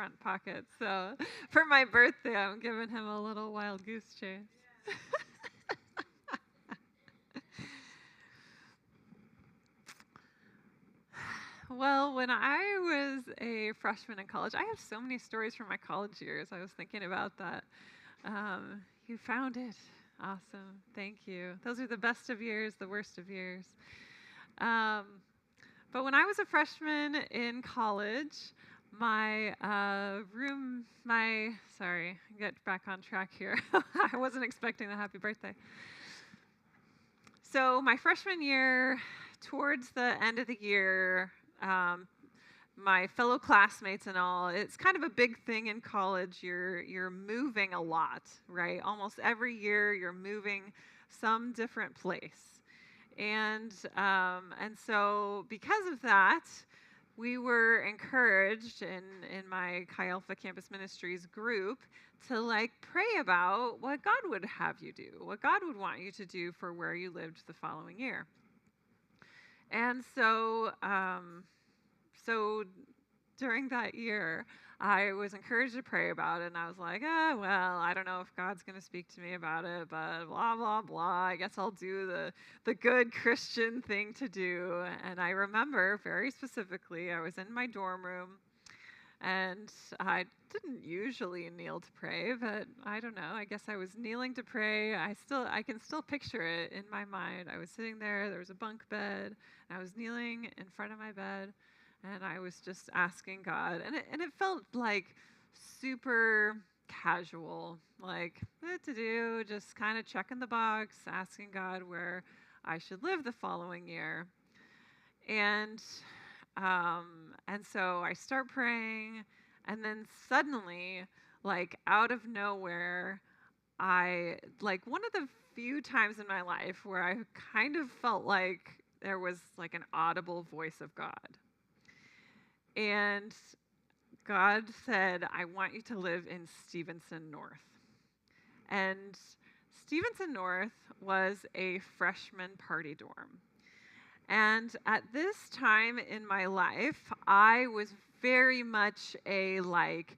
front pocket. So for my birthday, I'm giving him a little wild goose chase. Well, when I was a freshman in college, I have so many stories from my college years. I was thinking about that. You found it. Awesome. Thank you. Those are the best of years, the worst of years. Um, but when I was a freshman in college, sorry, get back on track here. I wasn't expecting the happy birthday. So, my freshman year, towards the end of the year, um, my fellow classmates and all, it's kind of a big thing in college. You're moving a lot, right? Almost every year you're moving some different place. And so because of that, we were encouraged in my Chi Alpha Campus Ministries group to like pray about what God would have you do, what God would want you to do for where you lived the following year. And so during that year, I was encouraged to pray about it, and I was like, well, I don't know if God's going to speak to me about it, but blah, blah, blah. I guess I'll do the good Christian thing to do. And I remember very specifically, I was in my dorm room, and I didn't usually kneel to pray, but I don't know. I guess I was kneeling to pray. I can still picture it in my mind. I was sitting there. There was a bunk bed. And I was kneeling in front of my bed, and I was just asking God, and it felt like super casual, like what to do, just kind of checking the box, asking God where I should live the following year, and and so I start praying, and then suddenly, like out of nowhere, I like one of the few times in my life where I kind of felt like there was like an audible voice of God. And God said, I want you to live in Stevenson North. And Stevenson North was a freshman party dorm. And at this time in my life, I was very much a like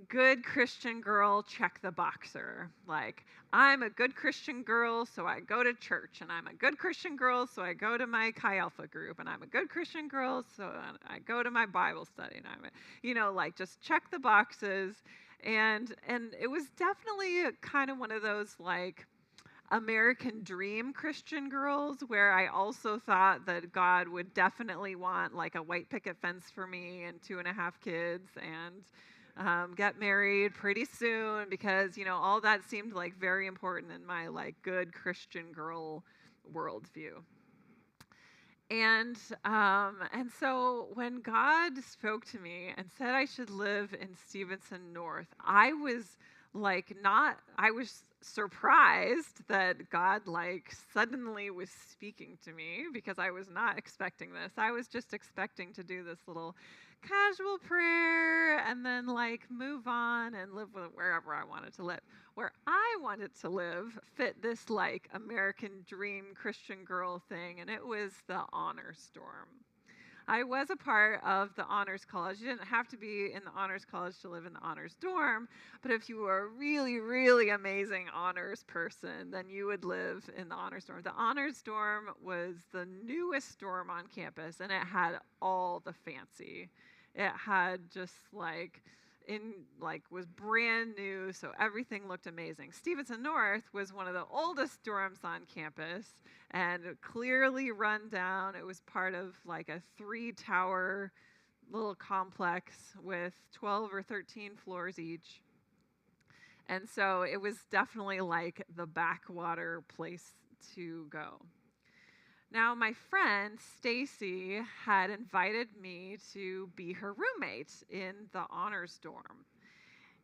good Christian girl, check the boxer. Like, I'm a good Christian girl, so I go to church. And I'm a good Christian girl, so I go to my Chi Alpha group. And I'm a good Christian girl, so I go to my Bible study. And like just check the boxes. And it was definitely kind of one of those like American dream Christian girls where I also thought that God would definitely want like a white picket fence for me and 2.5 kids and get married pretty soon because all that seemed like very important in my like good Christian girl worldview. And so when God spoke to me and said I should live in Stevenson North, I was like not I was surprised that God like suddenly was speaking to me because I was not expecting this. I was just expecting to do this little casual prayer and then like move on and live wherever I wanted to live. Where I wanted to live fit this like American dream Christian girl thing, and it was the honors dorm. I was a part of the honors college. You didn't have to be in the honors college to live in the honors dorm, but if you were a really, really amazing honors person, then you would live in the honors dorm. The honors dorm was the newest dorm on campus, and it had all the fancy. It had just was brand new, so everything looked amazing. Stevenson North was one of the oldest dorms on campus and clearly run down. It was part of like a 3-tower little complex with 12 or 13 floors each. And so it was definitely like the backwater place to go. Now, my friend Stacy had invited me to be her roommate in the honors dorm.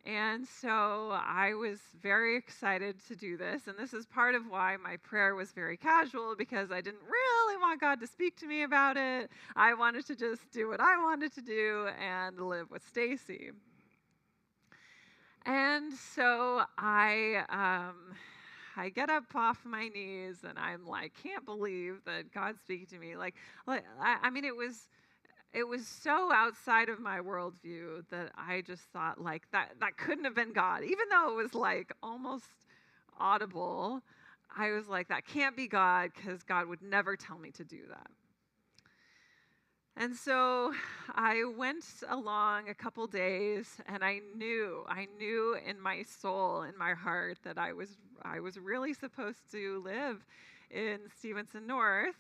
And so I was very excited to do this. And this is part of why my prayer was very casual, because I didn't really want God to speak to me about it. I wanted to just do what I wanted to do and live with Stacy. And so I get up off my knees and I'm like, can't believe that God's speaking to me. I mean, it was so outside of my worldview that I just thought like that couldn't have been God. Even though it was like almost audible, I was like, that can't be God because God would never tell me to do that. And so I went along a couple days, and I knew in my soul, in my heart, that I was really supposed to live in Stevenson North,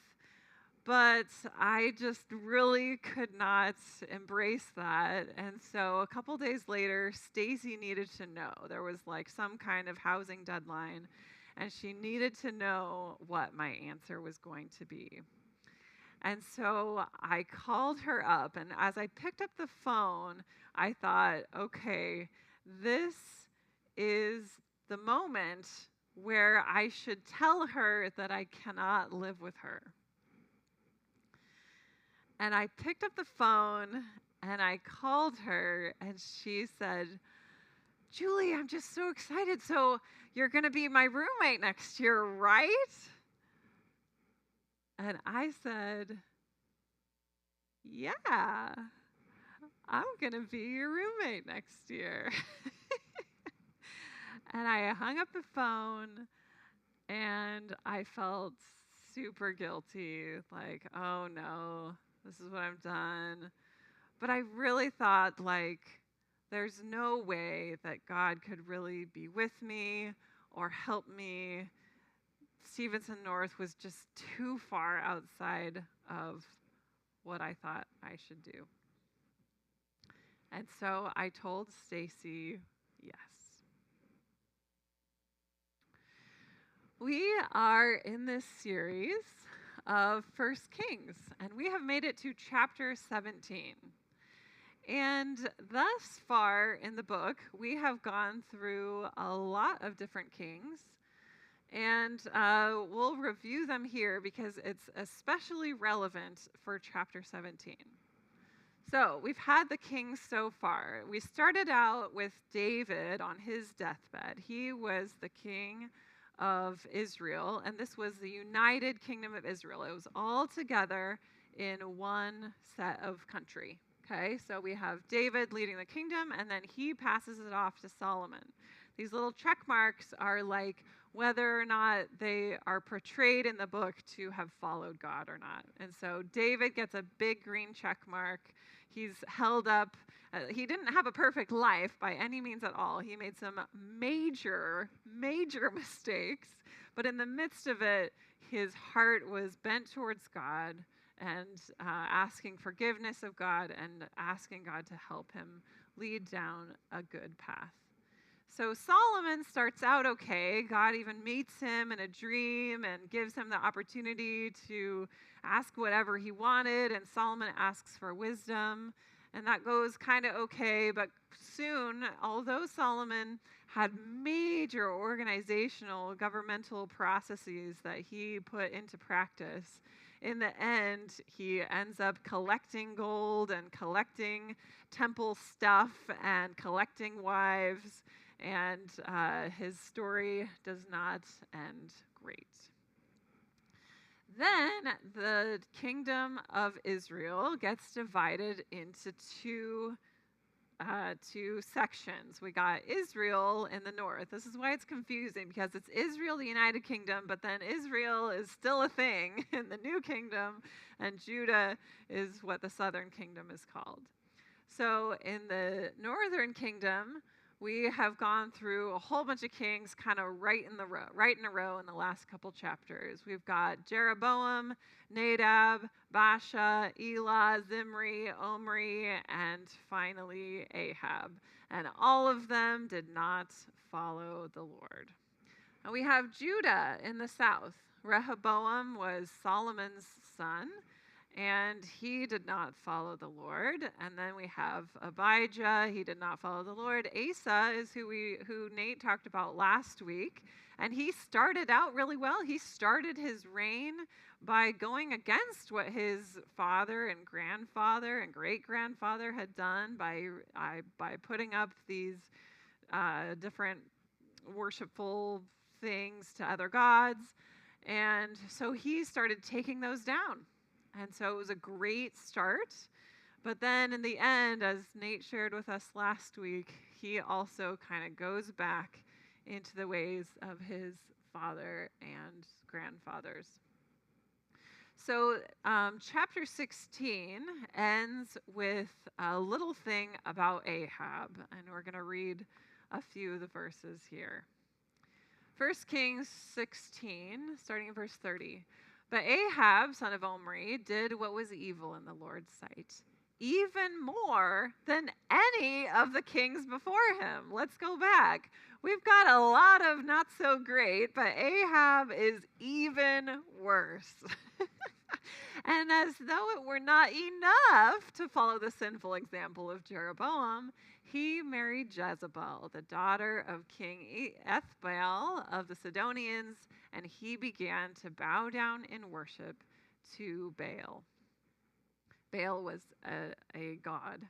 but I just really could not embrace that. And so a couple days later, Stacy needed to know. There was like some kind of housing deadline, and she needed to know what my answer was going to be. And so I called her up, and as I picked up the phone, I thought, okay, this is the moment where I should tell her that I cannot live with her. And I picked up the phone and I called her, and she said, Julie, I'm just so excited. So you're going to be my roommate next year, right? And I said, yeah, I'm going to be your roommate next year. And I hung up the phone, and I felt super guilty, like, oh no, this is what I've done. But I really thought, like, there's no way that God could really be with me or help me. Stevenson North was just too far outside of what I thought I should do. And so I told Stacy yes. We are in this series of First Kings, and we have made it to chapter 17. And thus far in the book, we have gone through a lot of different kings. And we'll review them here because it's especially relevant for chapter 17. So we've had the kings so far. We started out with David on his deathbed. He was the king of Israel, and this was the united kingdom of Israel. It was all together in one set of country. Okay, so we have David leading the kingdom, and then he passes it off to Solomon. These little check marks are like whether or not they are portrayed in the book to have followed God or not. And so David gets a big green check mark. He's held up. He didn't have a perfect life by any means at all. He made some major mistakes. But in the midst of it, his heart was bent towards God and asking forgiveness of God and asking God to help him lead down a good path. So Solomon starts out okay. God even meets him in a dream and gives him the opportunity to ask whatever he wanted, and Solomon asks for wisdom, and that goes kind of okay. But soon, although Solomon had major organizational governmental processes that he put into practice, in the end, he ends up collecting gold and collecting temple stuff and collecting wives. And his story does not end great. Then the kingdom of Israel gets divided into two sections. We got Israel in the north. This is why it's confusing, because it's Israel, the United Kingdom, but then Israel is still a thing in the new kingdom, and Judah is what the southern kingdom is called. So in the northern kingdom, we have gone through a whole bunch of kings kind of right in a row in the last couple chapters. We've got Jeroboam, Nadab, Baasha, Elah, Zimri, Omri, and finally Ahab. And all of them did not follow the Lord. And we have Judah in the south. Rehoboam was Solomon's son, and he did not follow the Lord. And then we have Abijah. He did not follow the Lord. Asa is who Nate talked about last week. And he started out really well. He started his reign by going against what his father and grandfather and great-grandfather had done by putting up these different worshipful things to other gods. And so he started taking those down. And so it was a great start. But then in the end, as Nate shared with us last week, he also kind of goes back into the ways of his father and grandfathers. So, chapter 16 ends with a little thing about Ahab, and we're going to read a few of the verses here. 1 Kings 16, starting in verse 30. But Ahab, son of Omri, did what was evil in the Lord's sight, even more than any of the kings before him. Let's go back. We've got a lot of not so great, but Ahab is even worse. And as though it were not enough to follow the sinful example of Jeroboam, he married Jezebel, the daughter of King Ethbaal of the Sidonians, and he began to bow down in worship to Baal. Baal was a god.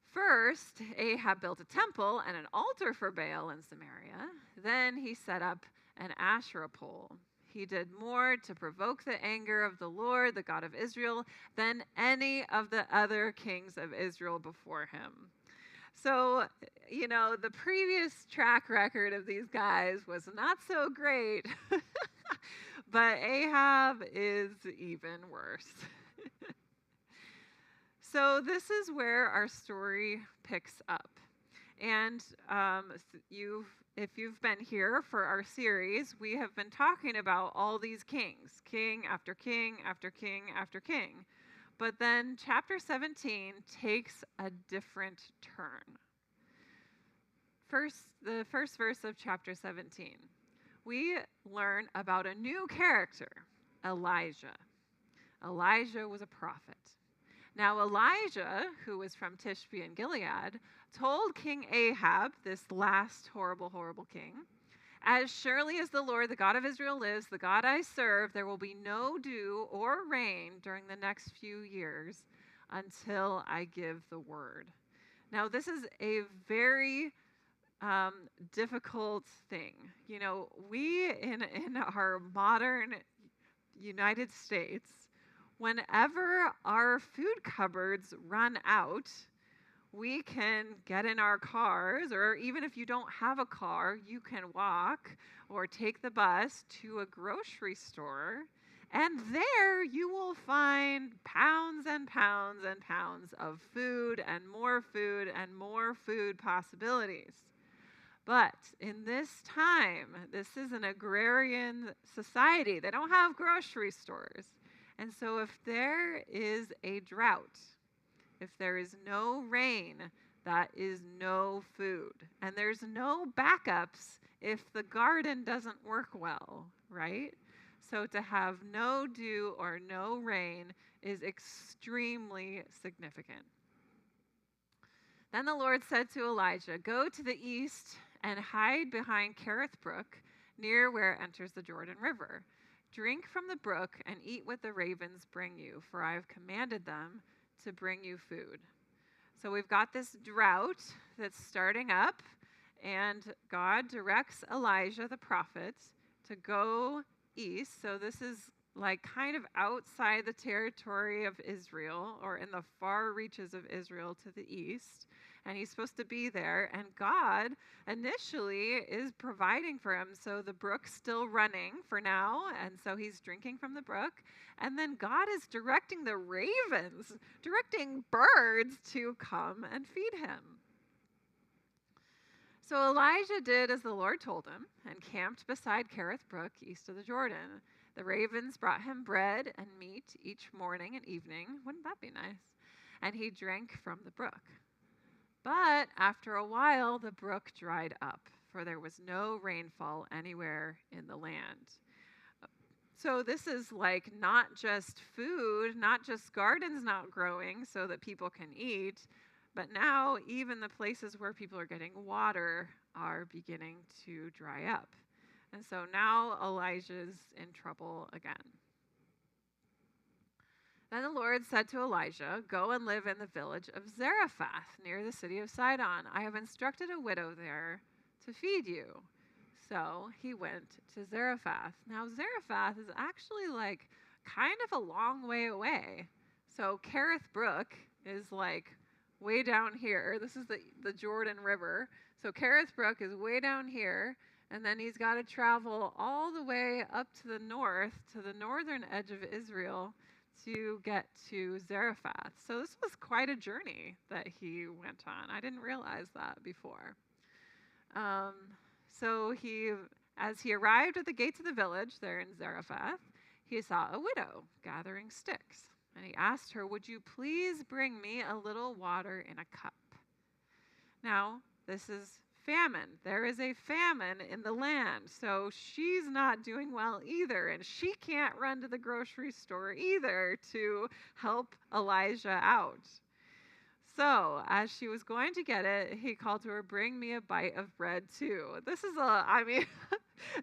First, Ahab built a temple and an altar for Baal in Samaria. Then he set up an Asherah pole. He did more to provoke the anger of the Lord, the God of Israel, than any of the other kings of Israel before him. So, the previous track record of these guys was not so great, but Ahab is even worse. So this is where our story picks up. And if you've been here for our series, we have been talking about all these kings, king after king after king after king. But then chapter 17 takes a different turn. The first verse of chapter 17, we learn about a new character, Elijah. Elijah was a prophet. Now Elijah, who was from Tishbe in Gilead, told King Ahab, this last horrible, horrible king, "As surely as the Lord, the God of Israel lives, the God I serve, there will be no dew or rain during the next few years until I give the word." Now this is a very difficult thing. We in our modern United States, whenever our food cupboards run out, we can get in our cars, or even if you don't have a car, you can walk or take the bus to a grocery store, and there you will find pounds and pounds and pounds of food and more food possibilities. But in this time, this is an agrarian society. They don't have grocery stores. And so if there is a drought, if there is no rain, that is no food. And there's no backups if the garden doesn't work well, right? So to have no dew or no rain is extremely significant. Then the Lord said to Elijah, "Go to the east and hide behind Kerith Brook, near where it enters the Jordan River. Drink from the brook and eat what the ravens bring you, for I have commanded them to bring you food." So we've got this drought that's starting up, and God directs Elijah the prophet to go east. So this is like kind of outside the territory of Israel, or in the far reaches of Israel to the east. And he's supposed to be there. And God initially is providing for him. So the brook's still running for now. And so he's drinking from the brook. And then God is directing the ravens, directing birds to come and feed him. So Elijah did as the Lord told him and camped beside Kerith Brook, east of the Jordan. The ravens brought him bread and meat each morning and evening. Wouldn't that be nice? And he drank from the brook. But after a while, the brook dried up, for there was no rainfall anywhere in the land. So this is like not just food, not just gardens not growing so that people can eat, but now even the places where people are getting water are beginning to dry up. And so now Elijah's in trouble again. Then the Lord said to Elijah, "Go and live in the village of Zarephath, near the city of Sidon. I have instructed a widow there to feed you." So he went to Zarephath. Now Zarephath is actually like kind of a long way away. So Kerith Brook is like way down here. This is the Jordan River. So Kerith Brook is way down here, and then he's got to travel all the way up to the north, to the northern edge of Israel, to get to Zarephath. So this was quite a journey that he went on. I didn't realize that before. Um, so as he arrived at the gates of the village there in Zarephath, he saw a widow gathering sticks. And he asked her, "Would you please bring me a little water in a cup?" Now, this is famine. There is a famine in the land. So she's not doing well either. And she can't run to the grocery store either to help Elijah out. So, as she was going to get it, he called to her, "Bring me a bite of bread too." This is I mean,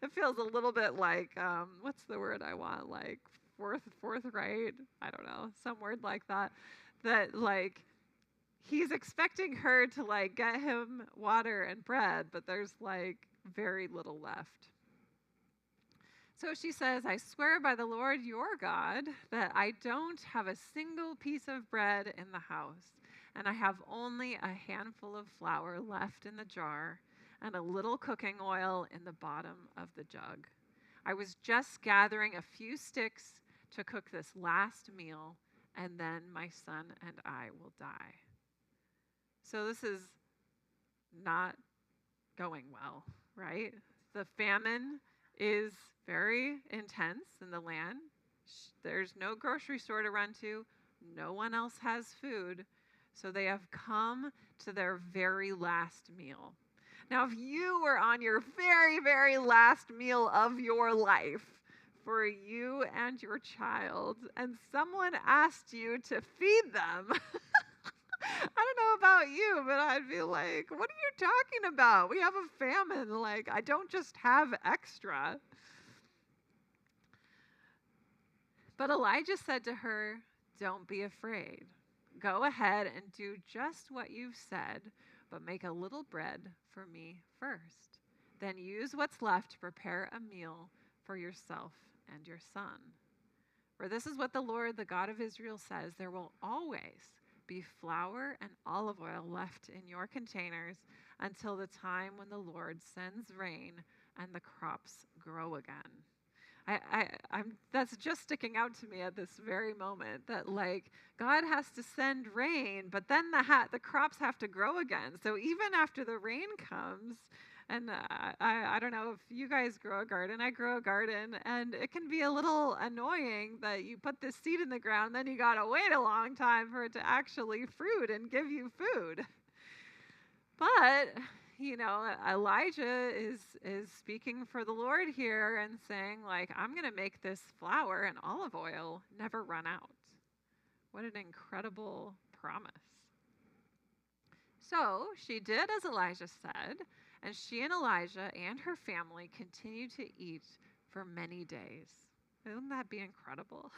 it feels a little bit like, what's the word I want? Like forthright? I don't know, some word like that. That like, he's expecting her to like get him water and bread, but there's like very little left. So she says, "I swear by the Lord your God that I don't have a single piece of bread in the house, and I have only a handful of flour left in the jar and a little cooking oil in the bottom of the jug. I was just gathering a few sticks to cook this last meal, and then my son and I will die." So this is not going well, right? The famine is very intense in the land. There's no grocery store to run to. No one else has food. So they have come to their very last meal. Now, if you were on your very, very last meal of your life for you and your child, and someone asked you to feed them, I don't know about you, but I'd be like, "What are you talking about? We have a famine. Like, I don't just have extra." But Elijah said to her, "Don't be afraid. Go ahead and do just what you've said, but make a little bread for me first. Then use what's left to prepare a meal for yourself and your son. For this is what the Lord, the God of Israel, says: there will always be flour and olive oil left in your containers until the time when the Lord sends rain and the crops grow again." That's just sticking out to me at this very moment, that like God has to send rain, but then the crops have to grow again. So even after the rain comes, and I don't know if you guys grow a garden. I grow a garden, and it can be a little annoying that you put this seed in the ground, then you gotta wait a long time for it to actually fruit and give you food. But Elijah is speaking for the Lord here and saying, like, I'm going to make this flour and olive oil never run out. What an incredible promise. So she did as Elijah said, and she and Elijah and her family continued to eat for many days. Wouldn't that be incredible?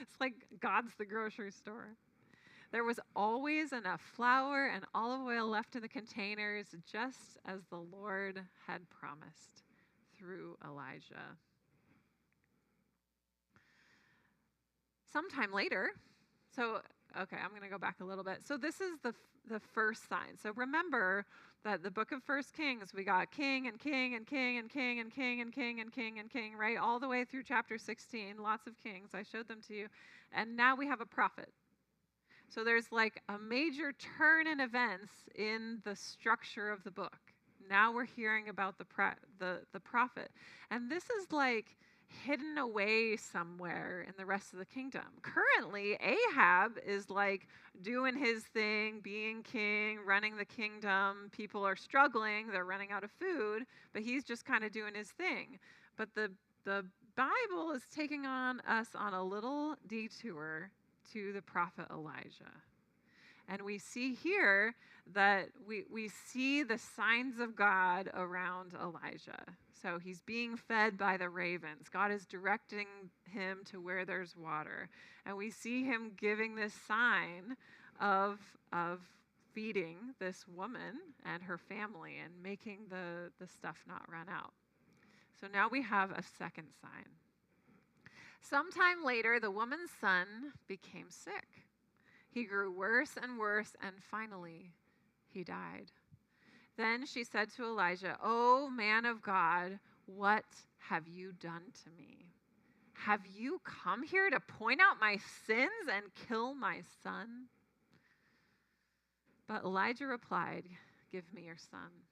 It's like God's the grocery store. There was always enough flour and olive oil left in the containers, just as the Lord had promised through Elijah. Sometime later, I'm going to go back a little bit. So this is the first sign. So remember that the book of 1 Kings, we got king and king and king and king and king and king and king and king, right? All the way through chapter 16, lots of kings. I showed them to you. And now we have a prophet. So there's like a major turn in events in the structure of the book. Now we're hearing about the prophet. And this is like hidden away somewhere in the rest of the kingdom. Currently, Ahab is like doing his thing, being king, running the kingdom. People are struggling. They're running out of food, but he's just kind of doing his thing. But the Bible is taking us on a little detour to the prophet Elijah. And we see here that we see the signs of God around Elijah. So he's being fed by the ravens. God is directing him to where there's water. And we see him giving this sign of feeding this woman and her family and making the stuff not run out. So now we have a second sign. Sometime later, the woman's son became sick. He grew worse and worse, and finally, he died. Then she said to Elijah, "O man of God, what have you done to me? Have you come here to point out my sins and kill my son?" But Elijah replied, "Give me your son."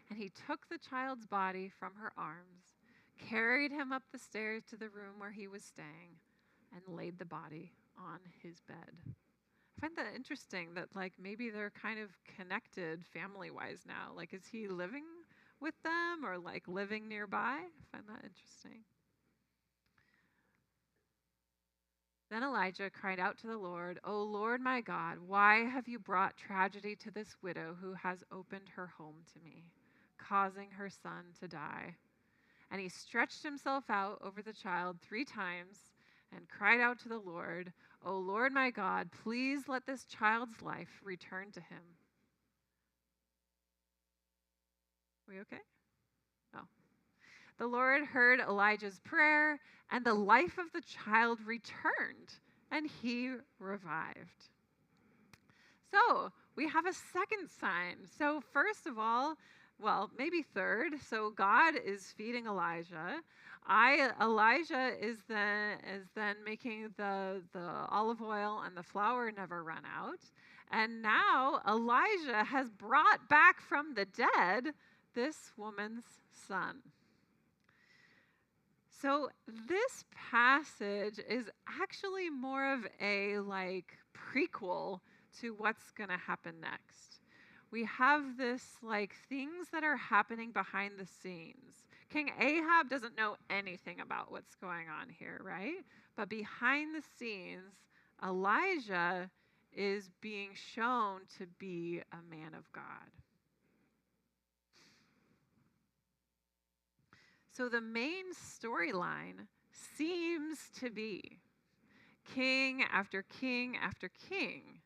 And he took the child's body from her arms, carried him up the stairs to the room where he was staying, and laid the body on his bed. I find that interesting that, like, maybe they're kind of connected family-wise now. Like, is he living with them or, like, living nearby? I find that interesting. Then Elijah cried out to the Lord, "O Lord my God, why have you brought tragedy to this widow who has opened her home to me, causing her son to die?" And he stretched himself out over the child 3 times and cried out to the Lord, "O Lord my God, please let this child's life return to him." We okay? Oh. The Lord heard Elijah's prayer, and the life of the child returned, and he revived. So we have a second sign. So, first of all, well, maybe third. So God is feeding Elijah. Elijah is then making the olive oil and the flour never run out. And now Elijah has brought back from the dead this woman's son. So this passage is actually more of a like prequel to what's going to happen next. We have this like things that are happening behind the scenes. King Ahab doesn't know anything about what's going on here, right? But behind the scenes, Elijah is being shown to be a man of God. So the main storyline seems to be king after king after king.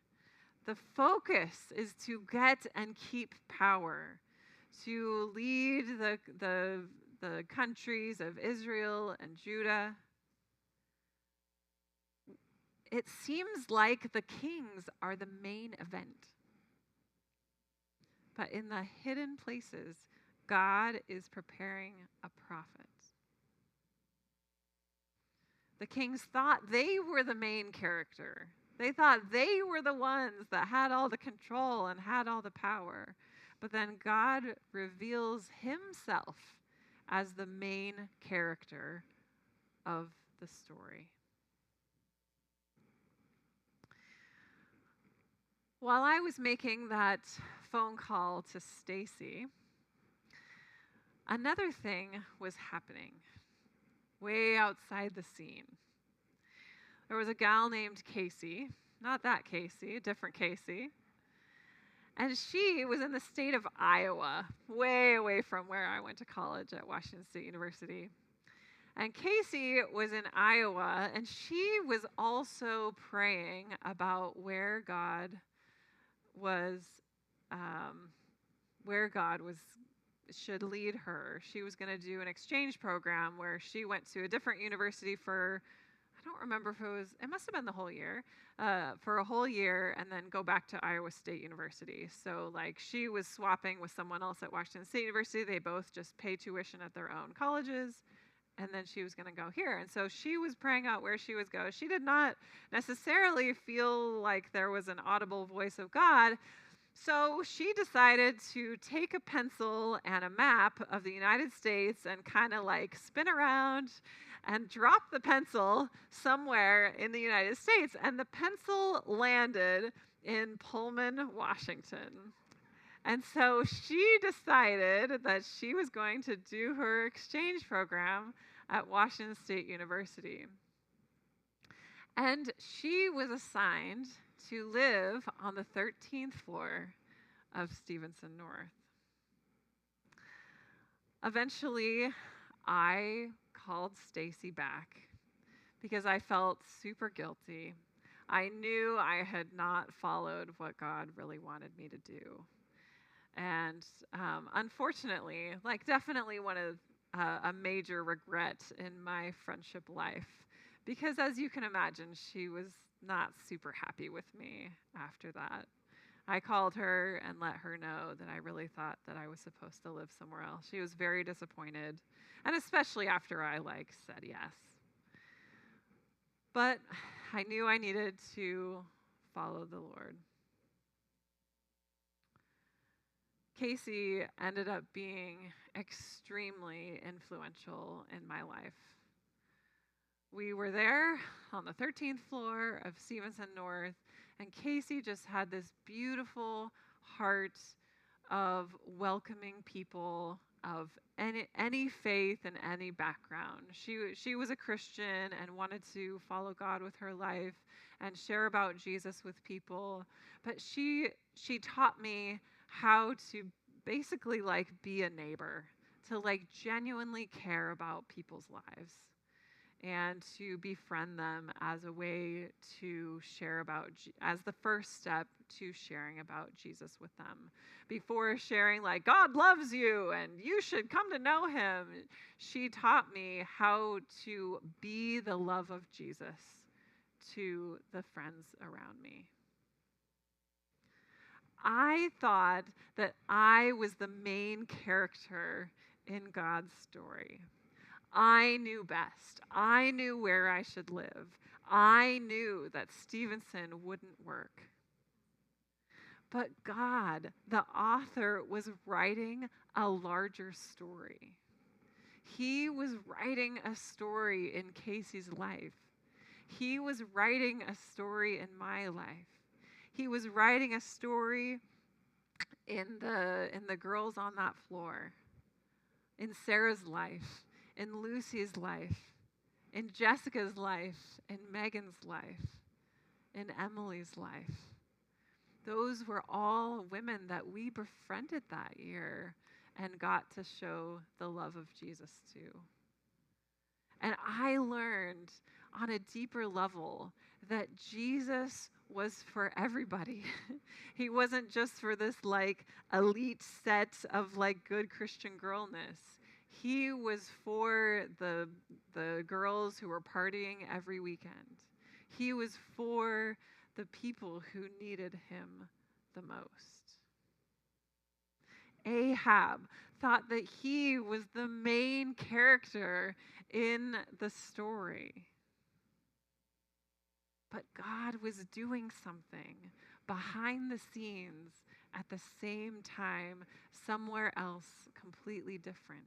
The focus is to get and keep power, to lead the countries of Israel and Judah. It seems like the kings are the main event. But in the hidden places, God is preparing a prophet. The kings thought they were the main character. They thought they were the ones that had all the control and had all the power. But then God reveals himself as the main character of the story. While I was making that phone call to Stacy, another thing was happening way outside the scene. There was a gal named Casey, not that Casey, a different Casey, and she was in the state of Iowa, way away from where I went to college at Washington State University. And Casey was in Iowa, and she was also praying about where God was, should lead her. She was going to do an exchange program where she went to a different university for, I don't remember if it must have been the whole year, for a whole year, and then go back to Iowa State University. So like she was swapping with someone else at Washington State University. They both just pay tuition at their own colleges. And then she was going to go here. And so she was praying out where she was going. She did not necessarily feel like there was an audible voice of God. So she decided to take a pencil and a map of the United States and kind of like spin around and drop the pencil somewhere in the United States. And the pencil landed in Pullman, Washington. And so she decided that she was going to do her exchange program at Washington State University. And she was assigned to live on the 13th floor of Stevenson North. Eventually, I called Stacy back because I felt super guilty. I knew I had not followed what God really wanted me to do. And unfortunately, like definitely one of a major regret in my friendship life, because as you can imagine, she was not super happy with me after that. I called her and let her know that I really thought that I was supposed to live somewhere else. She was very disappointed, and especially after I said yes. But I knew I needed to follow the Lord. Casey ended up being extremely influential in my life. We were there on the 13th floor of Stevenson North, and Casey just had this beautiful heart of welcoming people of any faith and any background. She was a Christian and wanted to follow God with her life and share about Jesus with people, but she taught me how to basically be a neighbor, to genuinely care about people's lives and to befriend them as a way to share about, as the first step to sharing about Jesus with them. Before sharing God loves you and you should come to know him, she taught me how to be the love of Jesus to the friends around me. I thought that I was the main character in God's story. I knew best. I knew where I should live. I knew that Stevenson wouldn't work. But God, the author, was writing a larger story. He was writing a story in Casey's life. He was writing a story in my life. He was writing a story in the girls on that floor, in Sarah's life, in Lucy's life, in Jessica's life, in Megan's life, in Emily's life. Those were all women that we befriended that year and got to show the love of Jesus to. And I learned on a deeper level that Jesus was for everybody. He wasn't just for this elite set of good Christian girlness. He was for the girls who were partying every weekend. He was for the people who needed him the most. Ahab thought that he was the main character in the story. But God was doing something behind the scenes at the same time, somewhere else completely different.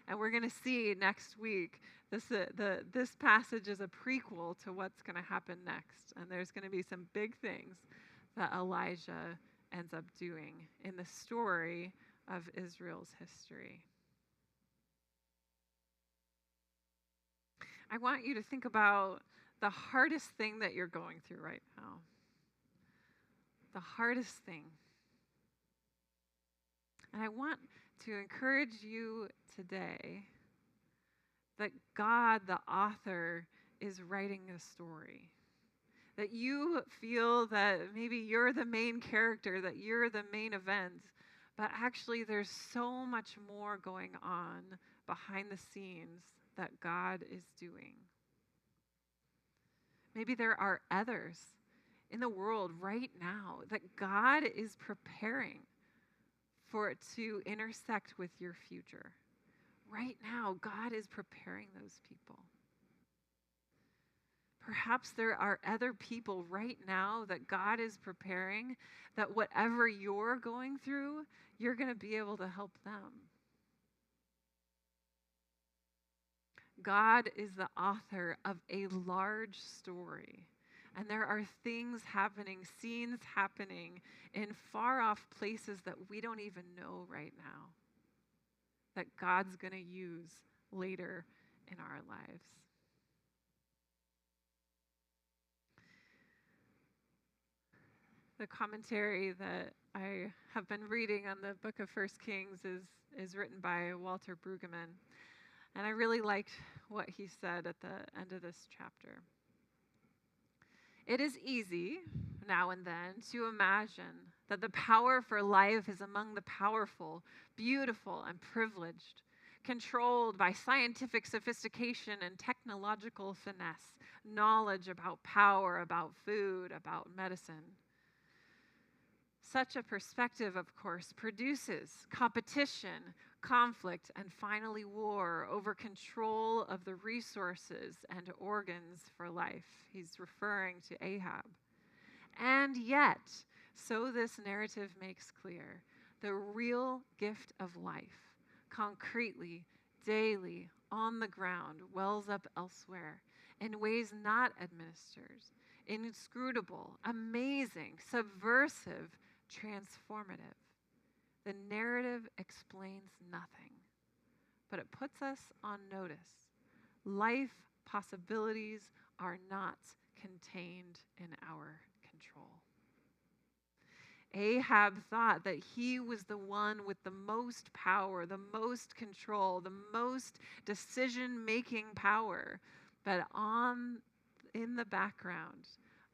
And we're going to see next week, this passage is a prequel to what's going to happen next. And there's going to be some big things that Elijah ends up doing in the story of Israel's history. I want you to think about the hardest thing that you're going through right now. The hardest thing. And I want to encourage you today that God, the author, is writing a story. That you feel that maybe you're the main character, that you're the main event, but actually there's so much more going on behind the scenes that God is doing. Maybe there are others in the world right now that God is preparing for it to intersect with your future. Right now, God is preparing those people. Perhaps there are other people right now that God is preparing, that whatever you're going through, you're going to be able to help them. God is the author of a large story. And there are things happening, scenes happening in far off places that we don't even know right now, that God's going to use later in our lives. The commentary that I have been reading on the book of 1 Kings is written by Walter Brueggemann. And I really liked what he said at the end of this chapter. It is easy, now and then, to imagine that the power for life is among the powerful, beautiful, and privileged, controlled by scientific sophistication and technological finesse, knowledge about power, about food, about medicine. Such a perspective, of course, produces competition, conflict, and finally war over control of the resources and organs for life. He's referring to Ahab. And yet, so this narrative makes clear, the real gift of life, concretely, daily, on the ground, wells up elsewhere in ways not administered, inscrutable, amazing, subversive, transformative. The narrative explains nothing, but it puts us on notice. Life possibilities are not contained in our control. Ahab thought that he was the one with the most power, the most control, the most decision-making power. But in the background,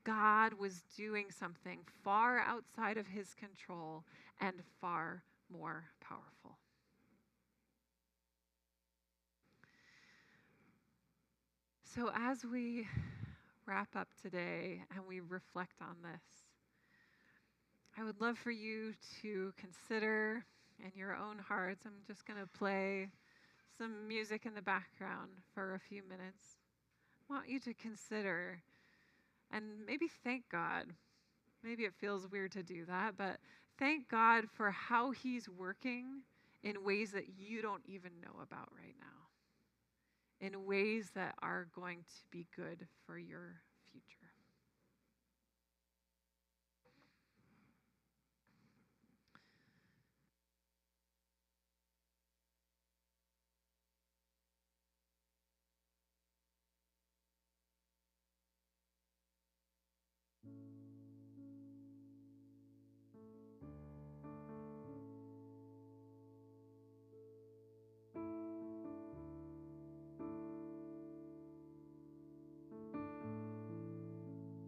God was doing something far outside of his control and far more powerful. So as we wrap up today and we reflect on this, I would love for you to consider in your own hearts. I'm just going to play some music in the background for a few minutes. I want you to consider and maybe thank God. Maybe it feels weird to do that, but thank God for how he's working in ways that you don't even know about right now, in ways that are going to be good for your